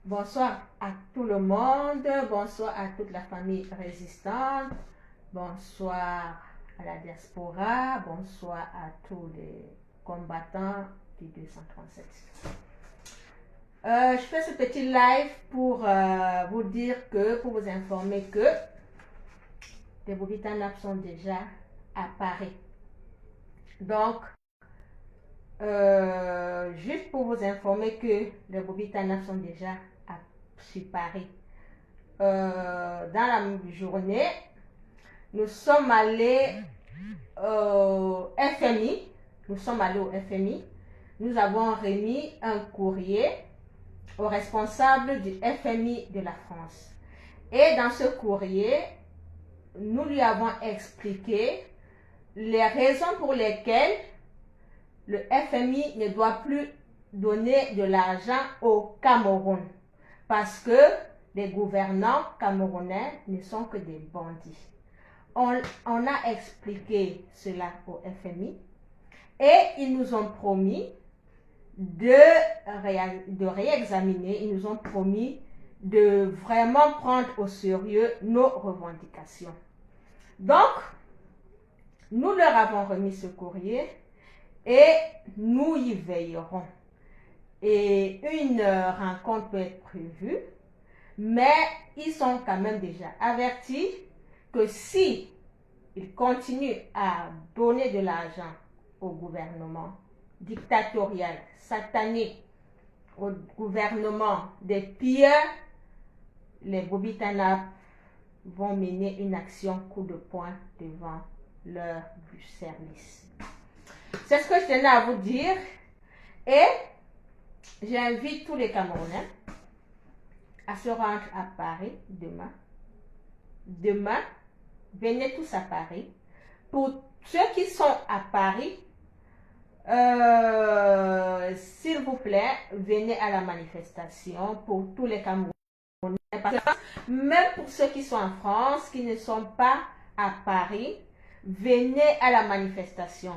Bonsoir à tout le monde, bonsoir à toute la famille résistante, bonsoir à la diaspora, bonsoir à tous les combattants du 237. Je fais ce petit live pour vous dire que, pour vous informer que les Bobitanap sont déjà à Paris. Donc, juste pour vous informer que les Bobitanap sont déjà sur Paris. Dans la journée, nous sommes allés au FMI. Nous avons remis un courrier au responsable du FMI de la France. Et dans ce courrier, nous lui avons expliqué les raisons pour lesquelles le FMI ne doit plus donner de l'argent au Cameroun. Parce que les gouvernants camerounais ne sont que des bandits. On a expliqué cela au FMI et ils nous ont promis de réexaminer, ils nous ont promis de vraiment prendre au sérieux nos revendications. Donc, nous leur avons remis ce courrier et nous y veillerons. Et une rencontre peut être prévue, mais ils sont quand même déjà avertis que si ils continuent à donner de l'argent au gouvernement dictatorial, satanique, au gouvernement des pires, les Bobitanap vont mener une action coup de poing devant leur service. C'est ce que je tenais à vous dire et j'invite tous les Camerounais à se rendre à Paris demain. Demain, venez tous à Paris. Pour ceux qui sont à Paris, s'il vous plaît, venez à la manifestation pour tous les Camerounais. Même pour ceux qui sont en France, qui ne sont pas à Paris, venez à la manifestation.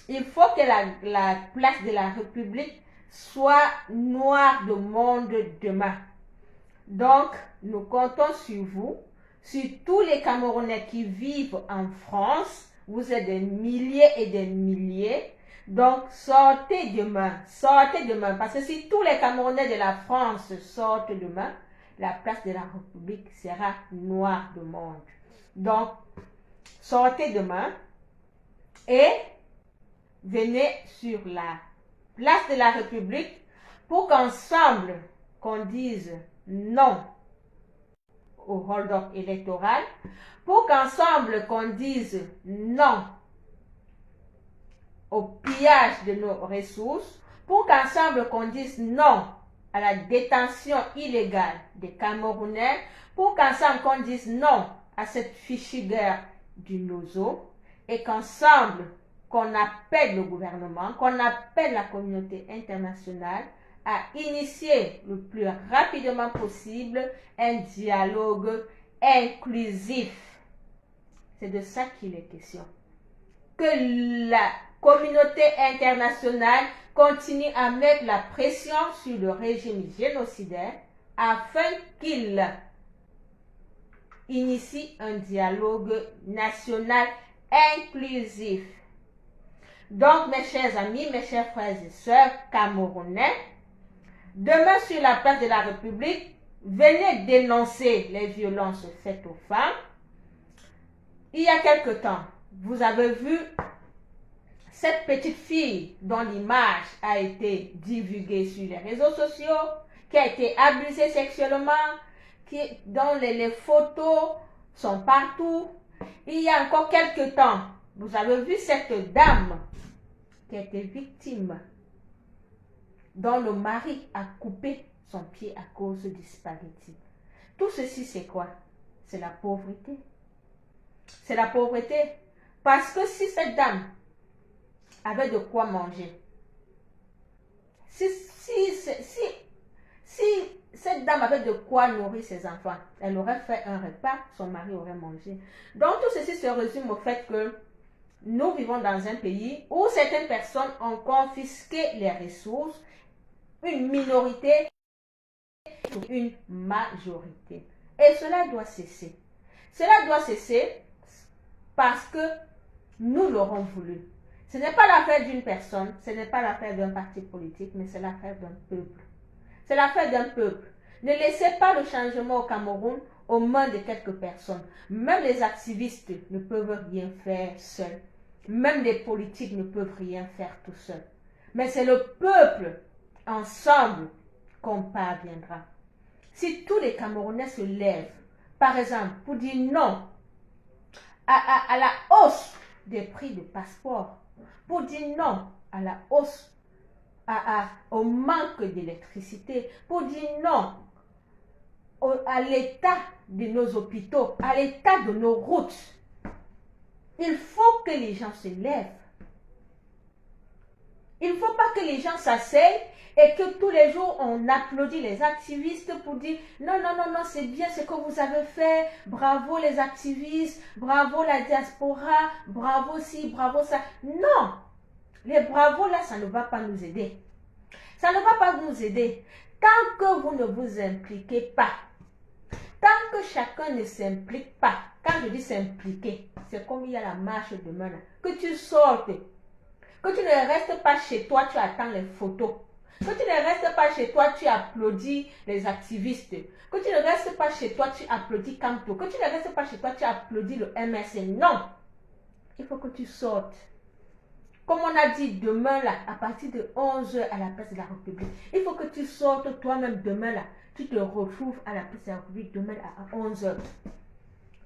Il faut que la place de la République soit noire de monde demain. Donc, nous comptons sur vous, sur tous les Camerounais qui vivent en France. Vous êtes des milliers et des milliers. Donc, sortez demain, parce que si tous les Camerounais de la France sortent demain, la place de la République sera noire de monde. Donc, sortez demain et venez sur la place de la République pour qu'ensemble, qu'on dise non au hold-up électoral, pour qu'ensemble, qu'on dise non au pillage de nos ressources, pour qu'ensemble, qu'on dise non à la détention illégale des Camerounais, pour qu'ensemble, qu'on dise non à cette fichue guerre du Nozo, et qu'ensemble, qu'on appelle le gouvernement, qu'on appelle la communauté internationale à initier le plus rapidement possible un dialogue inclusif. C'est de ça qu'il est question. Que la communauté internationale continue à mettre la pression sur le régime génocidaire afin qu'il initie un dialogue national inclusif. Donc, mes chers amis, mes chers frères et sœurs camerounais, demain sur la place de la République, venez dénoncer les violences faites aux femmes. Il y a quelque temps, vous avez vu cette petite fille dont l'image a été divulguée sur les réseaux sociaux, qui a été abusée sexuellement, dont les photos sont partout. Il y a encore quelque temps, vous avez vu cette dame qui a été victime, dont le mari a coupé son pied à cause du spaghetti. Tout ceci, c'est quoi? C'est la pauvreté. C'est la pauvreté. Parce que si cette dame avait de quoi manger, si cette dame avait de quoi nourrir ses enfants, elle aurait fait un repas, son mari aurait mangé. Donc tout ceci se résume au fait que nous vivons dans un pays où certaines personnes ont confisqué les ressources, une minorité une majorité. Et cela doit cesser. Cela doit cesser parce que nous l'aurons voulu. Ce n'est pas l'affaire d'une personne, ce n'est pas l'affaire d'un parti politique, mais c'est l'affaire d'un peuple. C'est l'affaire d'un peuple. Ne laissez pas le changement au Cameroun aux mains de quelques personnes. Même les activistes ne peuvent rien faire seuls. Même les politiques ne peuvent rien faire tout seuls. Mais c'est le peuple, ensemble, qu'on parviendra. Si tous les Camerounais se lèvent, par exemple, pour dire non à la hausse des prix de passeport, pour dire non à la hausse, au manque d'électricité, pour dire non à l'état de nos hôpitaux, à l'état de nos routes, il faut que les gens se lèvent. Il ne faut pas que les gens s'asseyent et que tous les jours on applaudit les activistes pour dire non, non, non, non, c'est bien ce que vous avez fait, bravo les activistes, bravo la diaspora, bravo ci, bravo ça. Non, les bravos là, ça ne va pas nous aider. Ça ne va pas nous aider. Tant que vous ne vous impliquez pas, tant que chacun ne s'implique pas, quand je dis s'impliquer, c'est comme il y a la marche demain, là, que tu sortes, que tu ne restes pas chez toi, tu attends les photos, que tu ne restes pas chez toi, tu applaudis les activistes, que tu ne restes pas chez toi, tu applaudis Camto, que tu ne restes pas chez toi, tu applaudis le MRC. Non, il faut que tu sortes. Comme on a dit demain là, à partir de 11h à la place de la République, il faut que tu sortes toi-même demain là, tu te retrouves à la place de la République demain à 11h.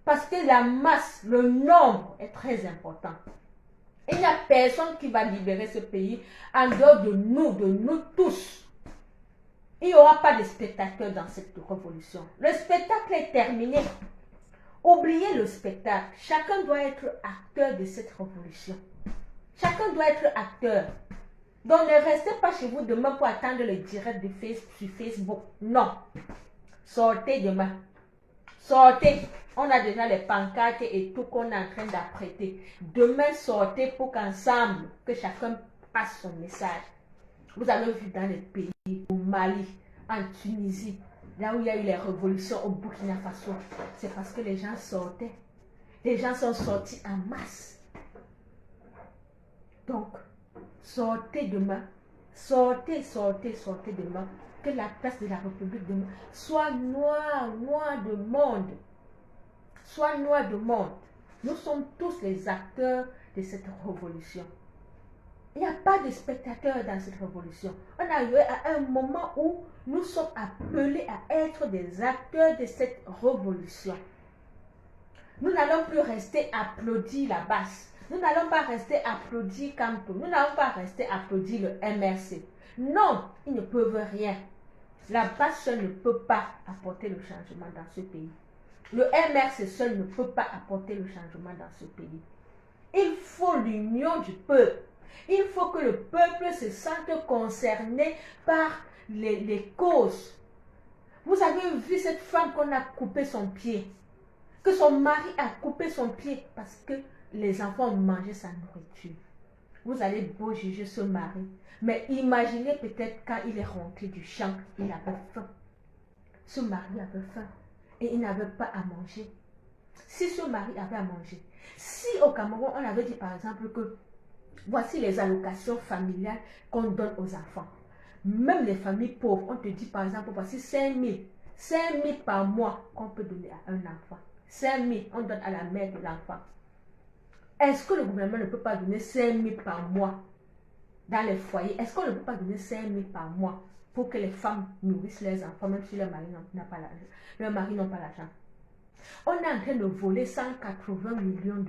Parce que la masse, le nombre est très important. Il n'y a personne qui va libérer ce pays en dehors de nous tous. Il n'y aura pas de spectateurs dans cette révolution. Le spectacle est terminé. Oubliez le spectacle. Chacun doit être acteur de cette révolution. Chacun doit être acteur. Donc ne restez pas chez vous demain pour attendre le direct sur Facebook. Non. Sortez demain. Sortez. On a déjà les pancartes et tout qu'on est en train d'apprêter. Demain, sortez pour qu'ensemble, que chacun passe son message. Vous avez vu dans les pays, au Mali, en Tunisie, là où il y a eu les révolutions au Burkina Faso, c'est parce que les gens sortaient. Les gens sont sortis en masse. Donc, sortez demain. Sortez demain. Que la place de la République demain soit noire de monde. Soit noir de monde. Nous sommes tous les acteurs de cette révolution. Il n'y a pas de spectateurs dans cette révolution. On a eu à un moment où nous sommes appelés à être des acteurs de cette révolution. Nous n'allons plus rester applaudir la basse. Nous n'allons pas rester applaudir Campo. Nous n'allons pas rester applaudir le MRC. Non, ils ne peuvent rien. La basse seule ne peut pas apporter le changement dans ce pays. Le MRC seul ne peut pas apporter le changement dans ce pays. Il faut l'union du peuple. Il faut que le peuple se sente concerné par les causes. Vous avez vu cette femme qu'on a coupé son pied, que son mari a coupé son pied parce que les enfants ont mangé sa nourriture. Vous allez beau juger ce mari, mais imaginez peut-être quand il est rentré du champ, il avait faim. Ce mari avait faim. Et il n'avait pas à manger. Si ce mari avait à manger, si au Cameroun, on avait dit par exemple que voici les allocations familiales qu'on donne aux enfants. Même les familles pauvres, on te dit par exemple, voici 5 000 par mois qu'on peut donner à un enfant. 5 000, on donne à la mère de l'enfant. Est-ce que le gouvernement ne peut pas donner 5 000 par mois dans les foyers? Est-ce qu'on ne peut pas donner 5 000 par mois pour que les femmes nourrissent leurs enfants, même si leur mari n'a pas l'argent? Leurs maris n'ont pas l'argent. On est en train de voler 180 millions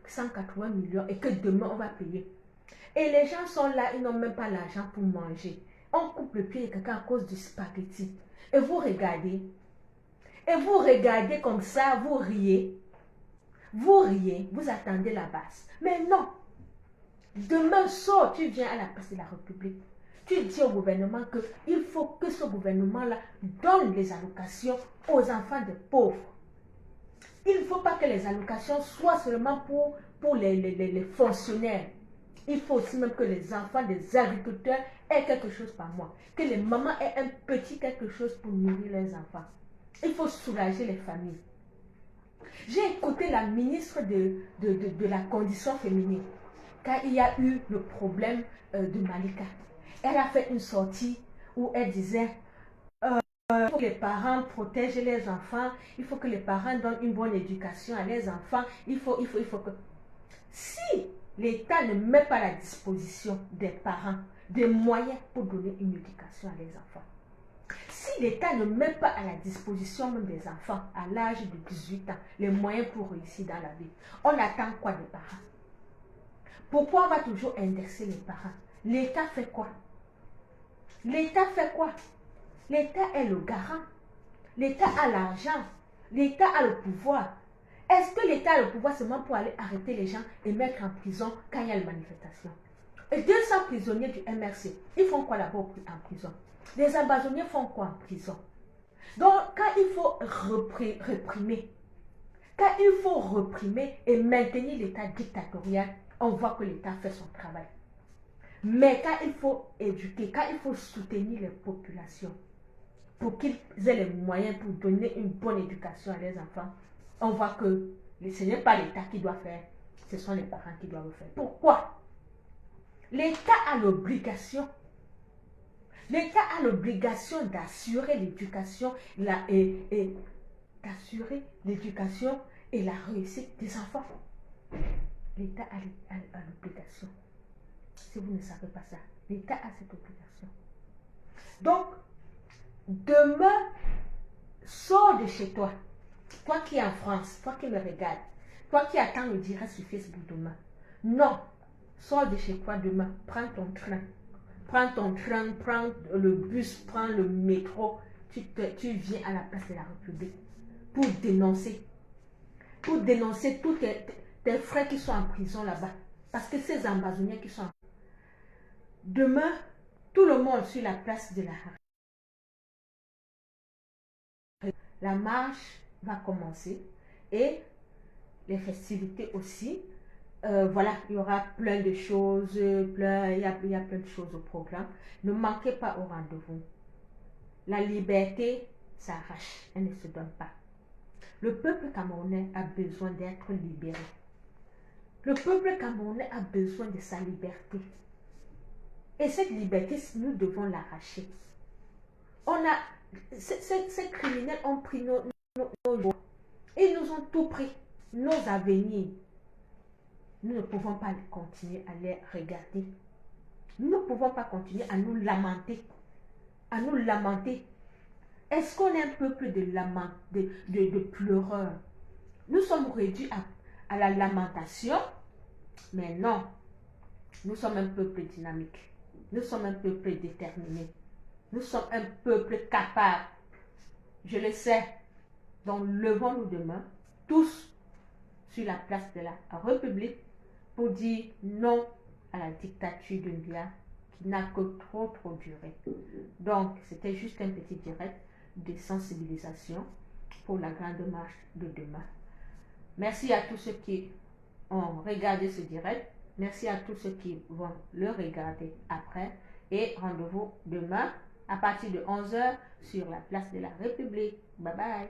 180 millions et que demain on va payer. Et les gens sont là, ils n'ont même pas l'argent pour manger. On coupe le pied de quelqu'un à cause du spaghetti. Et vous regardez. Et vous regardez comme ça, vous riez. Vous riez, vous attendez la basse. Mais non. Demain soir, tu viens à la place de la République. Tu dis au gouvernement qu'il faut que ce gouvernement-là donne les allocations aux enfants des pauvres. Il ne faut pas que les allocations soient seulement pour les fonctionnaires. Il faut aussi même que les enfants des agriculteurs aient quelque chose par mois. Que les mamans aient un petit quelque chose pour nourrir leurs enfants. Il faut soulager les familles. J'ai écouté la ministre de la condition féminine quand il y a eu le problème de Malika. Elle a fait une sortie où elle disait il faut que les parents protègent les enfants, il faut que les parents donnent une bonne éducation à leurs enfants, il faut que... Si l'État ne met pas à la disposition des parents des moyens pour donner une éducation à leurs enfants, si l'État ne met pas à la disposition même des enfants à l'âge de 18 ans les moyens pour réussir dans la vie, on attend quoi des parents? Pourquoi on va toujours indexer les parents? L'État fait quoi? L'État fait quoi? L'État est le garant. L'État a l'argent. L'État a le pouvoir. Est-ce que l'État a le pouvoir seulement pour aller arrêter les gens et mettre en prison quand il y a une manifestation? Et 200 prisonniers du MRC, ils font quoi là-bas en prison? Les ambazoniers font quoi en prison? Donc, quand il faut réprimer, et maintenir l'État dictatorial, on voit que l'État fait son travail. Mais quand il faut éduquer, quand il faut soutenir les populations, pour qu'ils aient les moyens pour donner une bonne éducation à leurs enfants, on voit que ce n'est pas l'État qui doit faire, ce sont les parents qui doivent le faire. Pourquoi? L'État a l'obligation d'assurer l'éducation et la réussite des enfants. L'État a l'obligation. Si vous ne savez pas ça, l'État a cette obligation. Donc, demain, sors de chez toi. Toi qui es en France, toi qui me regardes, toi qui attends le direct sur Facebook demain. Non, sors de chez toi demain. Prends ton train. Prends le bus, prends le métro. Tu viens à la place de la République pour dénoncer. Pour dénoncer tous tes frères qui sont en prison là-bas. Parce que ces ambazoniens qui sont en prison. Demain, tout le monde sur la place de la République. La marche va commencer et les festivités aussi. Voilà, il y aura plein de choses, il y a plein de choses au programme. Ne manquez pas au rendez-vous. La liberté s'arrache, elle ne se donne pas. Le peuple camerounais a besoin d'être libéré. Le peuple camerounais a besoin de sa liberté. Et cette liberté, nous devons l'arracher. Ces criminels ont pris nos ils nous ont tout pris, nos avenirs. Nous ne pouvons pas continuer à les regarder. Nous ne pouvons pas continuer à nous lamenter. Est-ce qu'on est un peuple de pleureurs? Nous sommes réduits à la lamentation, mais non. Nous sommes un peuple dynamique. Nous sommes un peuple déterminé. Nous sommes un peuple capable. Je le sais. Donc, levons-nous demain, tous sur la place de la République, pour dire non à la dictature de Biya qui n'a que trop duré. Donc, c'était juste un petit direct de sensibilisation pour la grande marche de demain. Merci à tous ceux qui ont regardé ce direct. Merci à tous ceux qui vont le regarder après. Et rendez-vous demain à partir de 11 h sur la place de la République. Bye bye.